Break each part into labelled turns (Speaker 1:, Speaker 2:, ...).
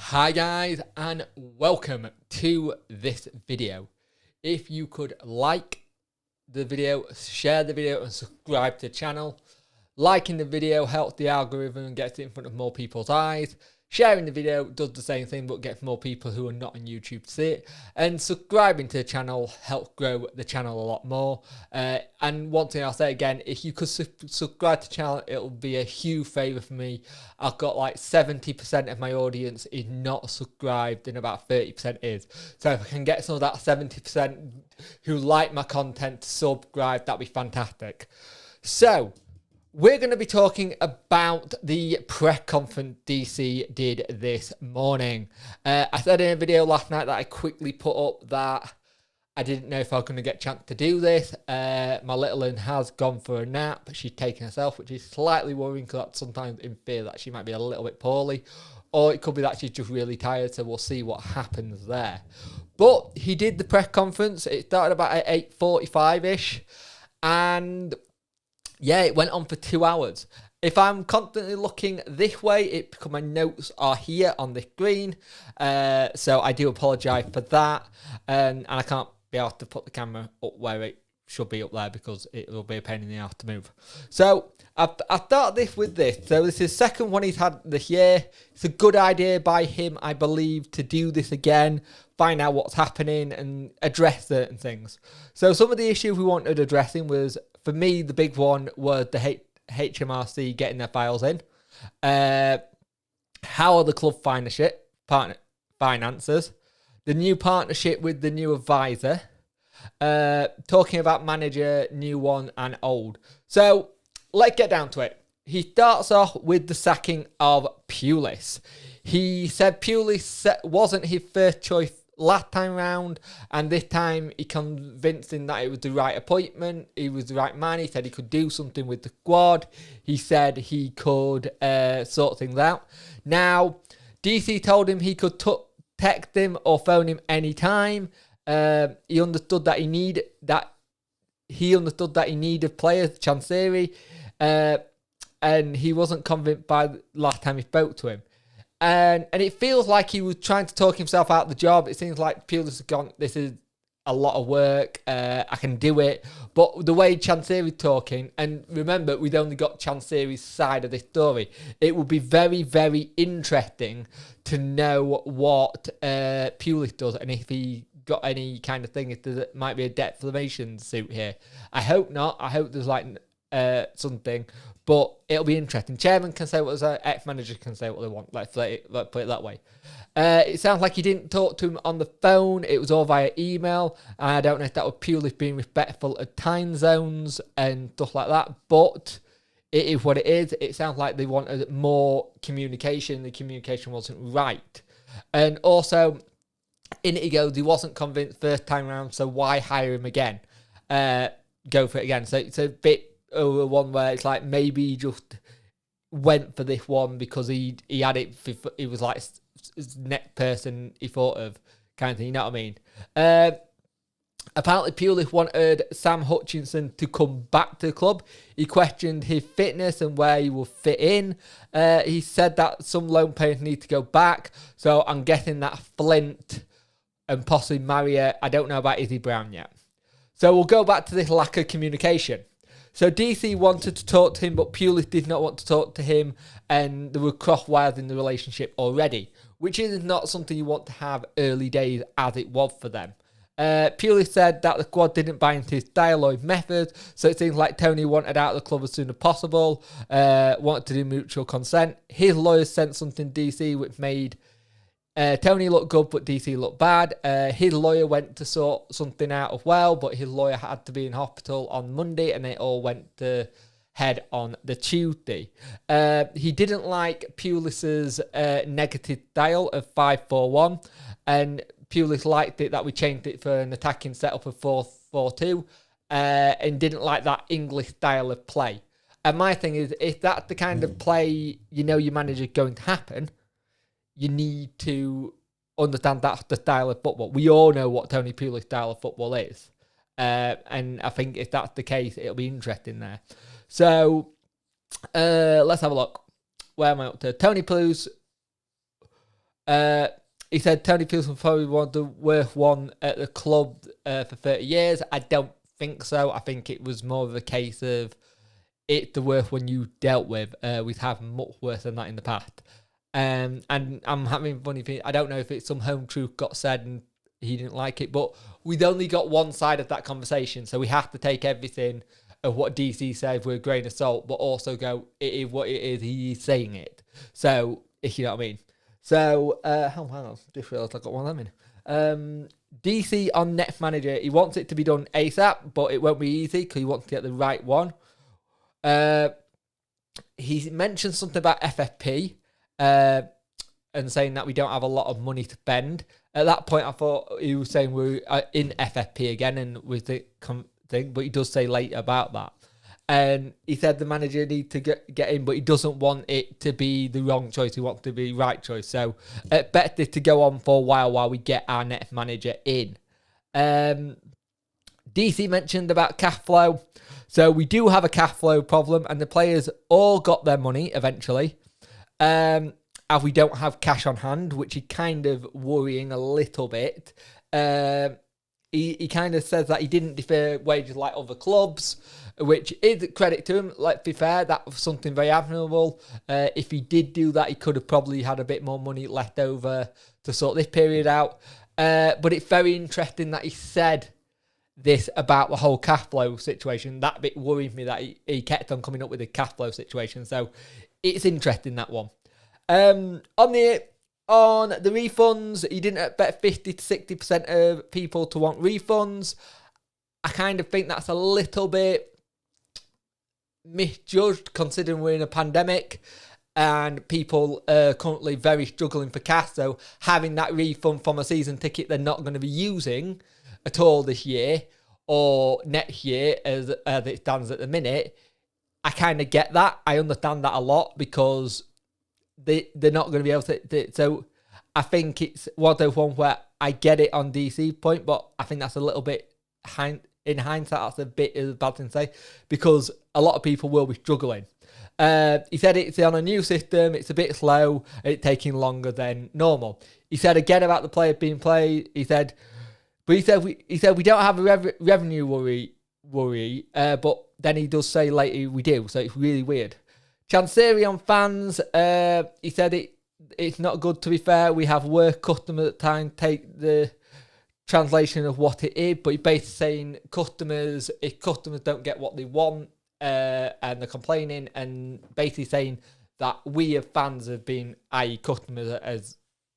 Speaker 1: Hi guys and welcome to this video. If you could like the video, share the video and subscribe to the channel. Liking the video helps the algorithm and gets it in front of more people's eyes. Sharing the video does the same thing but gets more people who are not on YouTube to see it. And subscribing to the channel helps grow the channel a lot more. And one thing I'll say again, if you could subscribe to the channel, it'll be a huge favour for me. I've got like 70% of my audience is not subscribed and about 30% is. So if I can get some of that 70% who like my content to subscribe, that'd be fantastic. So we're going to be talking about the press conference DC did this morning. I said in a video last night that I quickly put up that I didn't know if I was going to get a chance to do this. My little one has gone for a nap. She's taken herself, which is slightly worrying because I'm sometimes in fear that she might be a little bit poorly. Or it could be that she's just really tired, so we'll see what happens there. But he did the press conference. It started about at 8:45-ish. And yeah, it went on for 2 hours. If I'm constantly looking this way, because my notes are here on the screen. So I do apologise for that. And I can't be able to put the camera up where it should be up there because it will be a pain in the ass to move. So I start this with this. So this is the second one he's had this year. It's a good idea by him, I believe, to do this again, find out what's happening and address certain things. So some of the issues we wanted addressing was, for me, the big one was the HMRC getting their files in. How are the club finances? The new partnership with the new advisor. Talking about manager, new one and old. So let's get down to it. He starts off with the sacking of Pulis. He said Pulis wasn't his first choice last time round, and this time he convinced him that it was the right appointment. He was the right man. He said he could do something with the squad. He said he could sort things out. Now, DC told him he could text him or phone him anytime. He understood that he needed players, Chansiri, and he wasn't convinced by the last time he spoke to him. And it feels like he was trying to talk himself out of the job. It seems like Pulis has gone, this is a lot of work, I can do it. But the way Chansiri's talking, and remember, we'd only got Chansiri's side of this story. It would be very, very interesting to know what Pulis does and if he got any kind of thing, if there might be a defamation suit here. I hope not. I hope there's like something. But it'll be interesting. Chairman can say what ex-manager can say what they want. Let's put it that way. It sounds like he didn't talk to him on the phone. It was all via email. I don't know if that was purely being respectful of time zones and stuff like that. But it is what it is. It sounds like they wanted more communication. The communication wasn't right. And also, in it he goes, he wasn't convinced first time around, so why hire him again? Go for it again. So it's a bit over one where it's like maybe he just went for this one because he had it. He was like his next person he thought of, kind of thing. You know what I mean? Apparently, Pulis wanted Sam Hutchinson to come back to the club. He questioned his fitness and where he will fit in. He said that some loan players need to go back. So I'm guessing that Flint and possibly Marriott. I don't know about Izzy Brown yet. So we'll go back to this lack of communication. So DC wanted to talk to him, but Pulis did not want to talk to him, and there were cross wires in the relationship already, which is not something you want to have early days as it was for them. Pulis said that the squad didn't buy into his style or his methods, so it seems like Tony wanted out of the club as soon as possible, wanted to do mutual consent. His lawyers sent something DC which made Tony looked good, but DC looked bad. His lawyer went to sort something out as well, but his lawyer had to be in hospital on Monday, and it all went to head on the Tuesday. He didn't like Pulis's negative style of 5-4-1, and Pulis liked it that we changed it for an attacking setup of 4-4-2, and didn't like that English style of play. And my thing is, if that's the kind of play you know your manager is going to happen, you need to understand that's the style of football. We all know what Tony Pulis' style of football is. And I think if that's the case, it'll be interesting there. So, let's have a look. Where am I up to? Tony Pulis He said Tony Pearson probably one of the worst one at the club for 30 years. I don't think so. I think it was more of a case of it's the worst one you dealt with. We've had much worse than that in the past. And I'm having funny thing. I don't know if it's some home truth got said and he didn't like it, but we'd only got one side of that conversation, so we have to take everything of what DC said with a grain of salt, but also go, it is what it is. He's saying it. So, if you know what I mean. So, hang on, just realised I got one of them in. DC on next manager, he wants it to be done ASAP, but it won't be easy because he wants to get the right one. He mentioned something about FFP and saying that we don't have a lot of money to spend. At that point, I thought he was saying we're in FFP again and with the thing, but he does say later about that. And he said the manager needs to get in, but he doesn't want it to be the wrong choice. He wants it to be the right choice. So expect this to go on for a while we get our next manager in. DC mentioned about cash flow. So we do have a cash flow problem, and the players all got their money eventually. And we don't have cash on hand, which is kind of worrying a little bit. He kind of says that he didn't defer wages like other clubs, which is credit to him. Let's be fair, that was something very admirable. If he did do that, he could have probably had a bit more money left over to sort this period out. But it's very interesting that he said this about the whole cash flow situation. That bit worried me that he kept on coming up with the cash flow situation. So it's interesting, that one. On the refunds, he didn't expect 50 to 60% of people to want refunds. I kind of think that's a little bit misjudged considering we're in a pandemic and people are currently very struggling for cash. So having that refund from a season ticket they're not going to be using at all this year or next year as it stands at the minute, I kind of get that. I understand that a lot because they're not going to be able to. So I think it's one of those ones where I get it on DC point, but I think that's a little bit, in hindsight, that's a bit of a bad thing to say because a lot of people will be struggling. He said it's on a new system, it's a bit slow, and it's taking longer than normal. He said again about the player being played. He said we don't have a revenue worry, but then he does say later we do, so it's really weird. Chancery on fans, he said it's not good, to be fair. We have work customers at times take the translation of what it is, but he's basically saying if customers don't get what they want and they're complaining, and basically saying that we as fans have been, i.e. customers as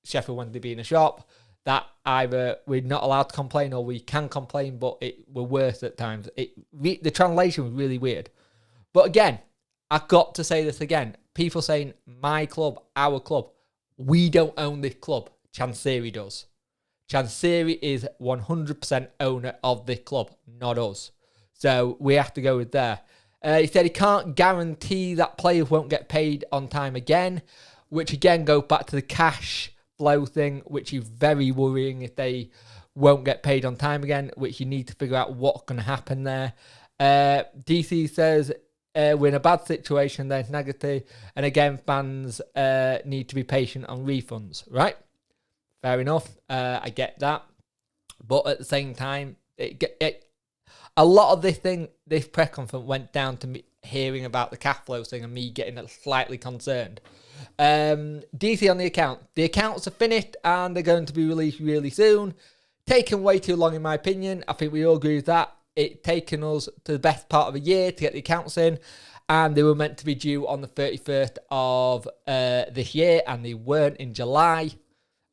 Speaker 1: Sheffield Wednesday being a shop, that either we're not allowed to complain or we can complain, but we're worse at times. The translation was really weird. But again, I've got to say this again. People saying, my club, our club. We don't own this club. Chancery does. Chancery is 100% owner of this club, not us. So we have to go with there. He said he can't guarantee that players won't get paid on time again, which again goes back to the cash flow thing, which is very worrying if they won't get paid on time again, which you need to figure out what's going to happen there. DC says we're in a bad situation, there's negative, and again, fans need to be patient on refunds, right? Fair enough, I get that. But at the same time, a lot of this press conference went down to me hearing about the cash flow thing and me getting slightly concerned. DC on the account. The accounts are finished and they're going to be released really soon. Taken way too long in my opinion. I think we all agree with that. It's taken us to the best part of a year to get the accounts in, and they were meant to be due on the 31st of this year, and they weren't in July.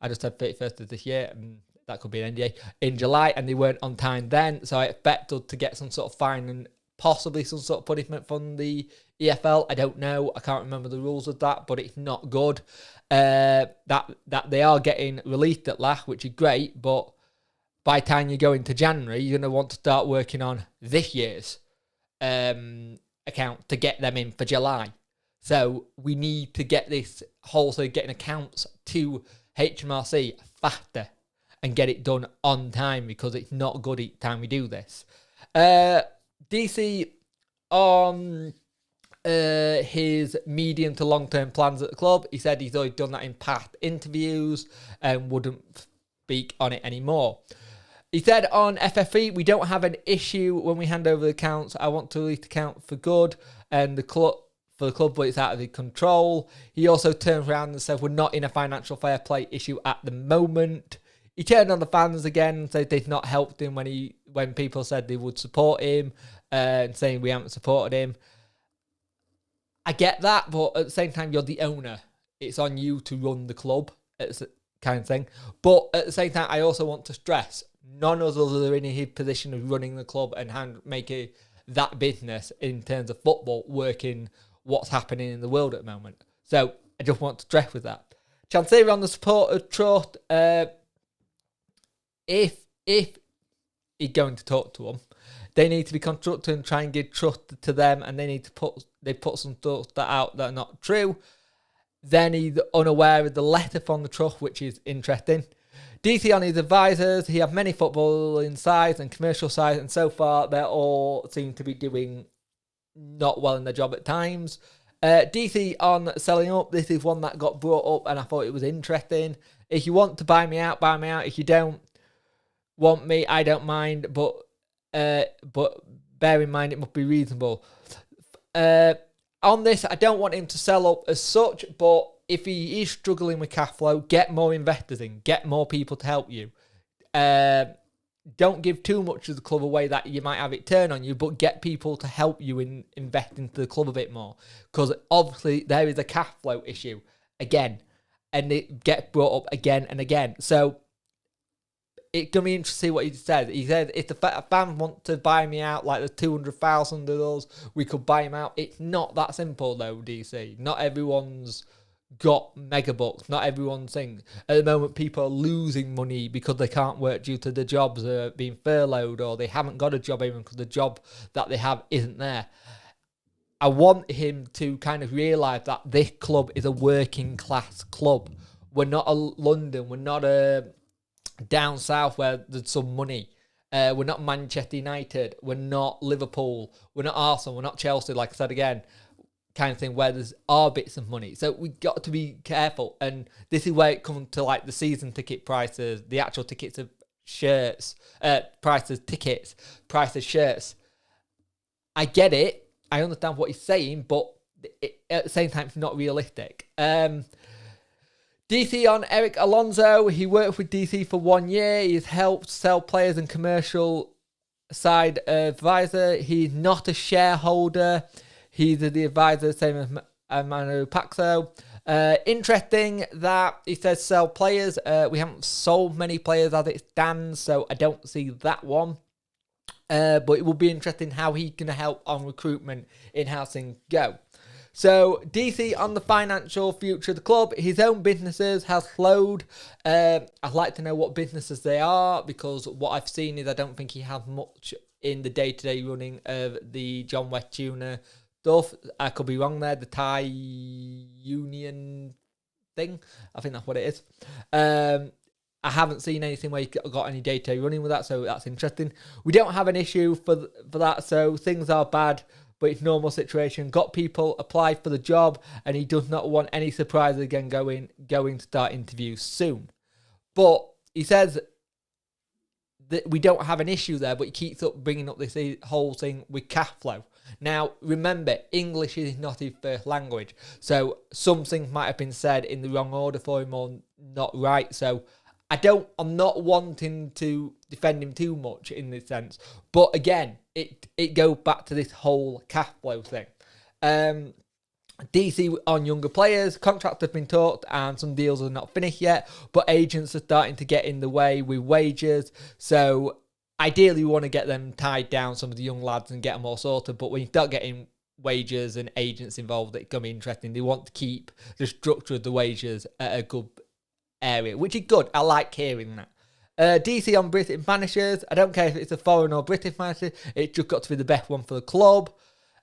Speaker 1: I just said 31st of this year, and that could be an NDA, in July, and they weren't on time then, so I expected to get some sort of fine and possibly some sort of punishment from the EFL. I don't know. I can't remember the rules of that, but it's not good. That they are getting released at last, which is great, but by the time you go into January, you're going to want to start working on this year's account to get them in for July. So we need to get this whole thing, getting accounts to HMRC faster and get it done on time because it's not good each time we do this. DC on his medium to long-term plans at the club. He said he's already done that in past interviews and wouldn't speak on it anymore. He said on FFE, we don't have an issue when we hand over the accounts. I want to release the account for good and the club for the club, but it's out of his control. He also turned around and said we're not in a financial fair play issue at the moment. He turned on the fans again and said they've not helped him when people said they would support him and saying we haven't supported him. I get that, but at the same time, you're the owner. It's on you to run the club, kind of thing. But at the same time, I also want to stress, none of us are in his position of running the club and making that business in terms of football working what's happening in the world at the moment. So I just want to stress with that. Chansiri on the supporter trust, if he's going to talk to them, they need to be constructive and try and give trust to them, and they need to put some stuff that out that are not true. Then he's unaware of the letter from the trust, which is interesting. DC on his advisors, he have many footballing sides and commercial sides, and so far they all seem to be doing not well in their job at times. DC on selling up, this is one that got brought up and I thought it was interesting. If you want to buy me out, buy me out. If you don't want me, I don't mind, but bear in mind it must be reasonable. On this, I don't want him to sell up as such, but if he is struggling with cash flow, get more investors in, get more people to help you. Don't give too much of the club away that you might have it turn on you, but get people to help you invest into the club a bit more. Because obviously there is a cash flow issue again, and it gets brought up again and again. So it's going to be interesting to see what he says. He said, if the fans want to buy me out, like the 200,000 of those, we could buy him out. It's not that simple, though, DC. Not everyone's got mega bucks. Not everyone's thing. At the moment, people are losing money because they can't work due to the jobs being furloughed, or they haven't got a job even because the job that they have isn't there. I want him to kind of realise that this club is a working class club. We're not a London. We're not a down south where there's some money. We're not Manchester United. We're not Liverpool. We're not Arsenal. We're not Chelsea, like I said again, kind of thing where there's our bits of money. So we got to be careful. And this is where it comes to like the season ticket prices, the actual tickets of shirts, prices tickets, prices shirts. I get it. I understand what he's saying, but at the same time, it's not realistic. DC on Eric Alonso. He worked with DC for 1 year. He's helped sell players and commercial side advisor. He's not a shareholder. He's the advisor, same as Manu Paxo. Interesting that he says sell players. We haven't sold many players as it stands, so I don't see that one. But it will be interesting how he can help on recruitment in how things go. So, DC on the financial future of the club. His own businesses has slowed. I'd like to know what businesses they are, because what I've seen is I don't think he has much in the day-to-day running of the John West Tuna stuff. I could be wrong there. The Thai Union thing. I think that's what it is. I haven't seen anything where he got any day-to-day running with that, so that's interesting. We don't have an issue for that, so things are bad, but it's normal situation. Got people applied for the job, and he does not want any surprises again going to start interviews soon. But he says that we don't have an issue there, but he keeps up bringing up this whole thing with cash flow. Now, remember, English is not his first language, so some things might have been said in the wrong order for him or not right. So I'm not wanting to defend him too much in this sense. But again, it goes back to this whole cash flow thing. DC on younger players, contracts have been talked and some deals are not finished yet, but agents are starting to get in the way with wages. So ideally we want to get them tied down, some of the young lads, and get them all sorted. But when you start getting wages and agents involved, it's going to be interesting. They want to keep the structure of the wages at a good area, which is good. I like hearing that. DC on British managers. I don't care if it's a foreign or British manager. It's just got to be the best one for the club.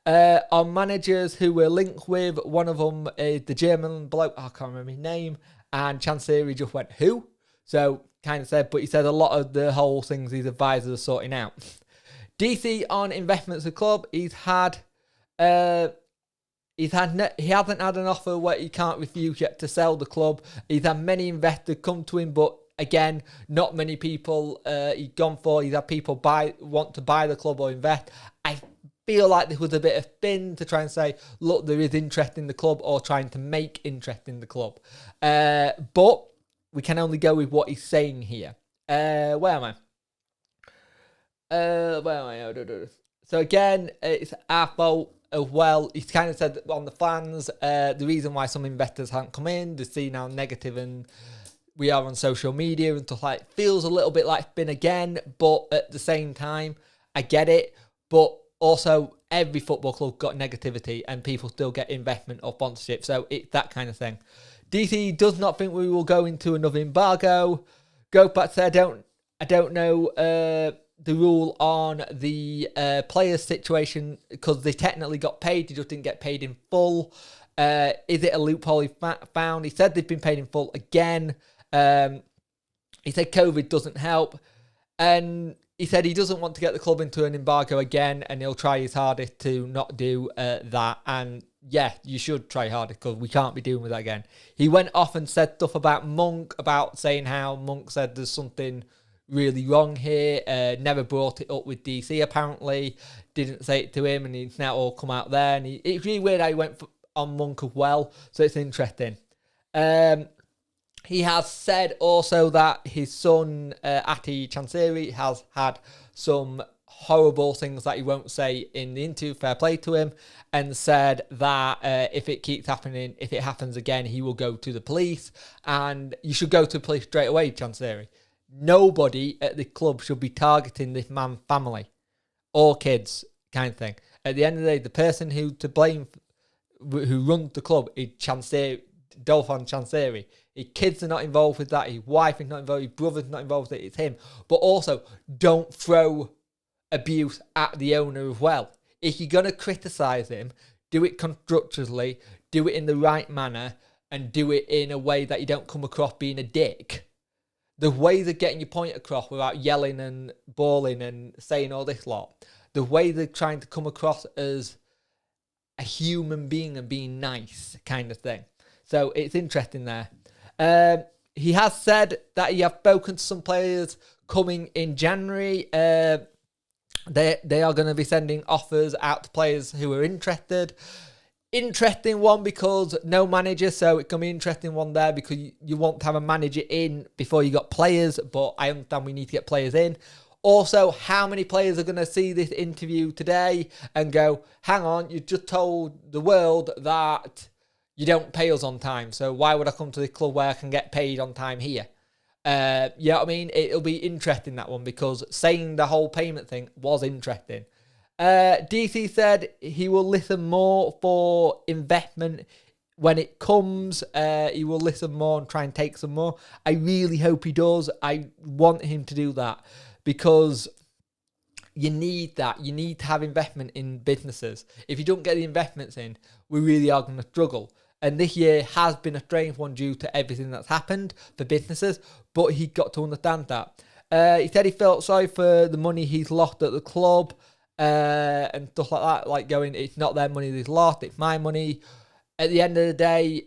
Speaker 1: On managers who we're linked with, one of them is the German bloke. I can't remember his name. And Chansiri just went, who? So kind of said, but he said a lot of the whole things his advisors are sorting out. DC on investments of the club. He's had he hasn't had an offer where he can't refuse yet to sell the club. He's had many investors come to him, but again, not many people he's gone for. He's had people want to buy the club or invest. I feel like there was a bit of spin to try and say, look, there is interest in the club, or trying to make interest in the club. But we can only go with what he's saying here. Where am I? So again, it's our fault as well. He's kind of said on the fans, the reason why some investors haven't come in, they see how negative and we are on social media and stuff like, feels a little bit like spin again, but at the same time, I get it. But also, every football club got negativity and people still get investment or sponsorship. So it's that kind of thing. DC does not think we will go into another embargo. Go back to I don't know the rule on the players' situation, because they technically got paid. They just didn't get paid in full. Is it a loophole he found? He said they've been paid in full again. He said COVID doesn't help. And he said he doesn't want to get the club into an embargo again, and he'll try his hardest to not do that. And yeah, you should try harder, because we can't be dealing with that again. He went off and said stuff about Monk, about saying how Monk said there's something really wrong here. Never brought it up with DC, apparently. Didn't say it to him, and it's now all come out there. And it's really weird how he went on Monk as well, so it's interesting. He has said also that his son, Ati Chansiri, has had some horrible things that he won't say in the interview, fair play to him, and said that if it keeps happening, if it happens again, he will go to the police, and you should go to the police straight away, Chansiri. Nobody at the club should be targeting this man's family or kids, kind of thing. At the end of the day, the person who to blame, who runs the club, is Chansiri, Dolphon Chansiri. His kids are not involved with that. His wife is not involved. His brother's not involved with it. It's him. But also, don't throw abuse at the owner as well. If you're going to criticise him, do it constructively, do it in the right manner, and do it in a way that you don't come across being a dick. The ways of getting your point across without yelling and bawling and saying all this lot, the way they're trying to come across as a human being and being nice kind of thing. So it's interesting there. He has said that he has spoken to some players coming in January. They are going to be sending offers out to players who are interested. Interesting one, because no manager, so it can be an interesting one there, because you want to have a manager in before you got players, but I understand we need to get players in. Also, how many players are going to see this interview today and go, hang on, you just told the world that you don't pay us on time, so why would I come to the club where I can get paid on time here? You know what I mean? It'll be interesting, that one, because saying the whole payment thing was interesting. DC said he will listen more for investment when it comes. He will listen more and try and take some more. I really hope he does. I want him to do that, because you need that. You need to have investment in businesses. If you don't get the investments in, we really are going to struggle. And this year has been a strange one due to everything that's happened for businesses, but he got to understand that. He said he felt sorry for the money he's lost at the club and stuff like that, like going, it's not their money they've lost, it's my money. At the end of the day,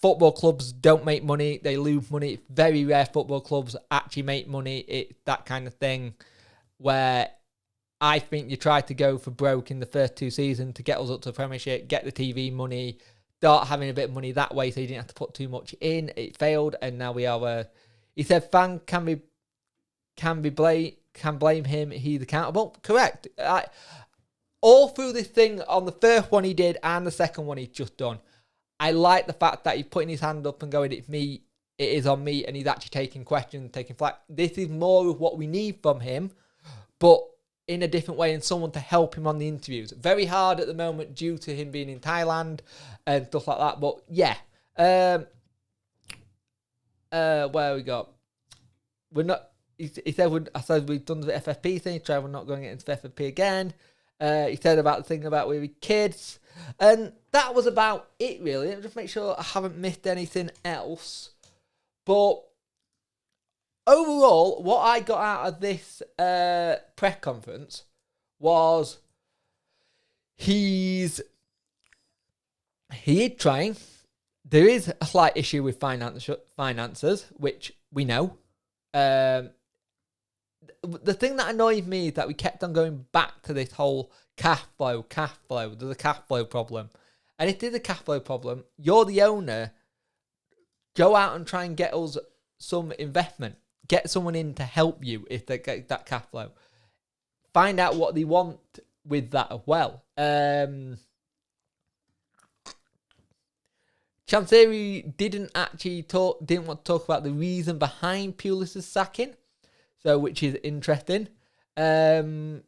Speaker 1: football clubs don't make money, they lose money. It's very rare football clubs actually make money. It's that kind of thing where I think you try to go for broke in the first 2 seasons to get us up to the Premiership, get the TV money, start having a bit of money that way so you didn't have to put too much in. It failed, and now we are where he said fans can blame him, he's accountable. Correct. All through this thing, on the first one he did and the second one he's just done, I like the fact that he's putting his hand up and going, it's me, it is on me, and he's actually taking questions, taking flack. This is more of what we need from him, but in a different way, and someone to help him on the interviews. Very hard at the moment due to him being in Thailand and stuff like that, but yeah. Where we got? We're not... He said, I said we've done the FFP thing, try we're not going to get into the FFP again. He said about the thing about with kids. And that was about it, really. Let me just make sure I haven't missed anything else. But overall, what I got out of this press conference was he's He is trying. There is a slight issue with finances, which we know. The thing that annoyed me is that we kept on going back to this whole cash flow. There's a cash flow problem. And if there's a cash flow problem, you're the owner. Go out and try and get us some investment. Get someone in to help you if they get that cash flow. Find out what they want with that as well. Chansiri didn't want to talk about the reason behind Pulis's sacking, so which is interesting. It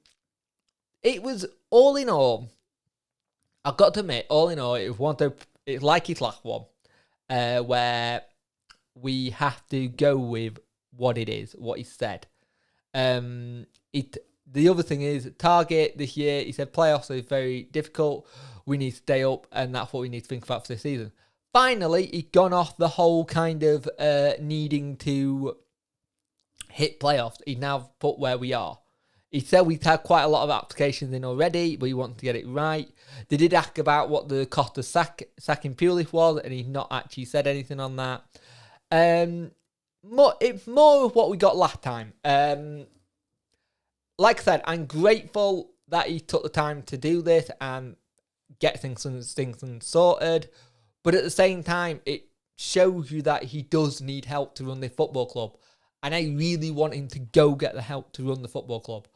Speaker 1: was all in all, I've got to admit, all in all, it's like his last one, where we have to go with what it is, what he said. The other thing is, target this year, he said playoffs are very difficult. We need to stay up, and that's what we need to think about for this season. Finally, he'd gone off the whole kind of needing to hit playoffs. He'd now put where we are. He said we've had quite a lot of applications in already, but he wanted to get it right. They did ask about what the cost of sacking Pulis was, and he's not actually said anything on that. It's more of what we got last time. Like I said, I'm grateful that he took the time to do this and get things sorted. But at the same time, it shows you that he does need help to run the football club. And I really want him to go get the help to run the football club.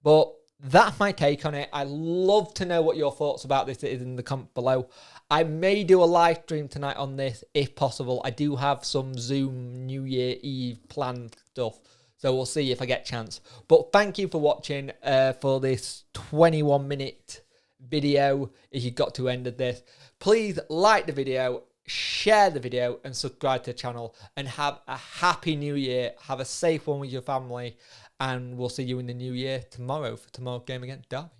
Speaker 1: But that's my take on it. I'd love to know what your thoughts about this is in the comment below. I may do a live stream tonight on this, if possible. I do have some Zoom New Year Eve planned stuff. So we'll see if I get a chance. But thank you for watching for this 21-minute video, if you got to end of this. Please like the video, share the video, and subscribe to the channel. And have a happy new year. Have a safe one with your family. And we'll see you in the new year tomorrow for tomorrow's game against Derby.